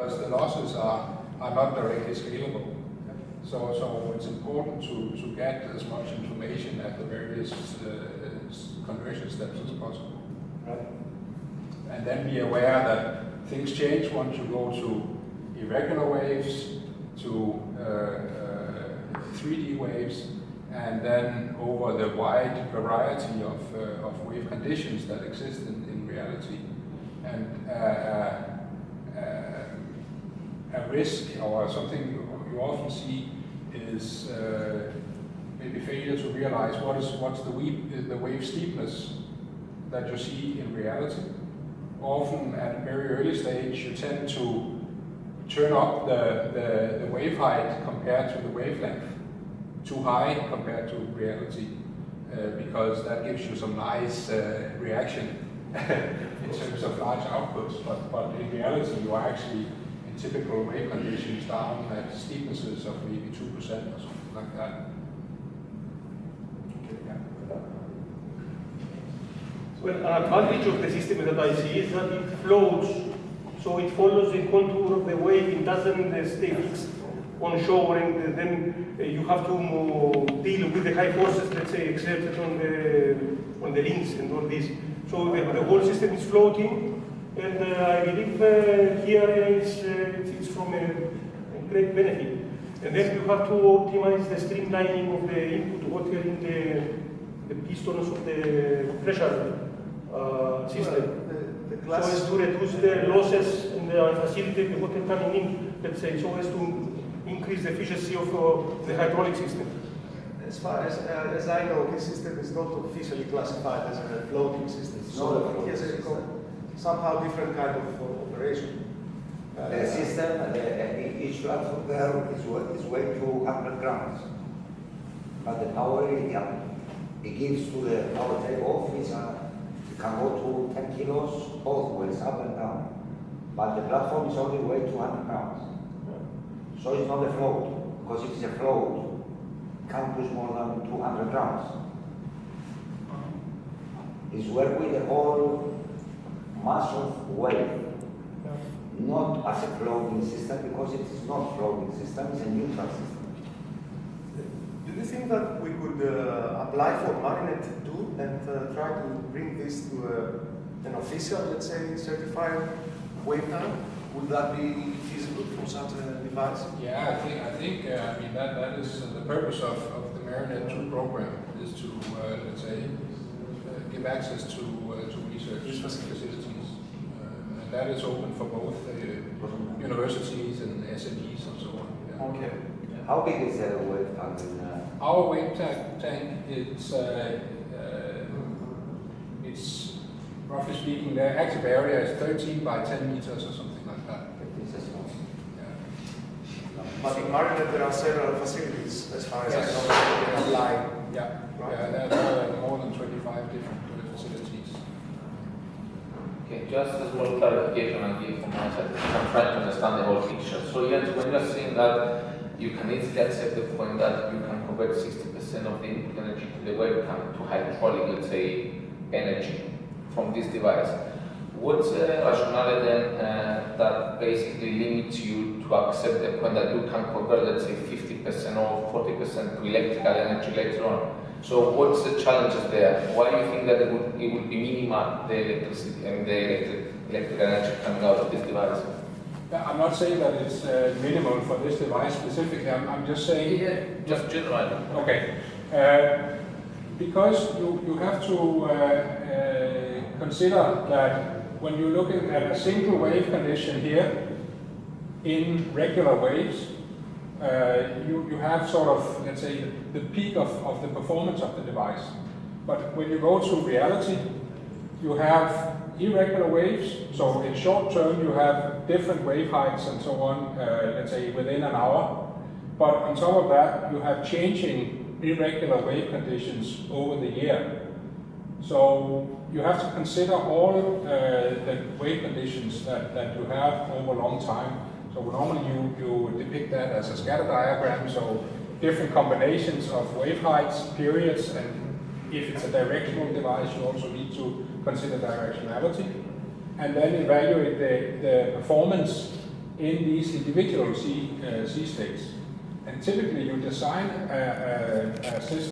because the losses are not directly scalable. So it's important to get as much information at the various conversion steps as possible. Right. And then be aware that things change once you go to irregular waves, to 3D waves, and then over the wide variety of wave conditions that exist in reality. And a risk or something you often see is maybe failure to realize what's the wave steepness that you see in reality. Often at a very early stage you tend to turn up the wave height compared to the wavelength too high compared to reality, because that gives you some nice reaction in terms of large outputs, but in reality you are actually in typical wave conditions down at steepnesses of maybe 2% or something like that. Well, an advantage of the system that I see is that it flows, so it follows the contour of the wave. It doesn't stay fixed on shore, and then you have to deal with the high forces, let's say, exerted on the links and all this. So the whole system is floating, and I believe here it's from a great benefit. And then you have to optimize the streamlining of the input water in the pistons of the pressure system. So as to reduce the losses and facilitate the water coming in, let's say, so as to increase the efficiency of the hydraulic system. As far as I know, this system is not officially classified as a floating system. So it has a somehow different kind of operation. The system, each platform there is weight 200 grams. But the power it gives to the power takeoff is it can go to 10 kilos both ways, up and down. But the platform is only weight 200 grams. So it's not a float, because if it's a float, it can't push more than 200 grams. It's work with the whole mass of wave, not as a floating system, because it is not a floating system, it's a neutral system. Do you think that we could apply for Marine 2 and try to bring this to an official, let's say, certified wave time? Would that be feasible for such a device? Yeah, I think I mean that is the purpose of the Marine 2 program, is to let's say give access to research facilities, and that is open for both universities and SMEs and so on. Yeah. Okay. How big is the wave tank? Our wave tank, it's roughly speaking, the active area is 13 by 10 meters or something like that. Yeah. But in Marine there are several facilities, as far as I know, that can apply. Yeah, right? Yeah, there are more than 25 different facilities. Okay, just a small clarification again from my side. I'm trying to understand the whole picture. So Jens, when you are saying that you can easily accept the point that you can convert 60% of the input energy to the webcam to hydraulic, let's say, energy from this device, what's the rationale then that basically limits you to accept the point that you can convert, let's say, 50% or 40% to electrical energy later on? So what's the challenges there? Why do you think that it would be minimal, the electricity and the electrical energy coming out of this device? I'm not saying that it's minimal for this device specifically. I'm just saying. Yeah, just generally. Okay. Because you have to consider that when you're looking at a single wave condition here in regular waves, you have sort of, let's say, the peak of the performance of the device. But when you go to reality, you have irregular waves, so in short term you have different wave heights and so on, let's say within an hour. But on top of that, you have changing irregular wave conditions over the year. So you have to consider all the wave conditions that you have over a long time. So normally you depict that as a scatter diagram, so different combinations of wave heights, periods, and if it's a directional device, you also need to consider directionality, and then evaluate the performance in these individual sea states. And typically you design a system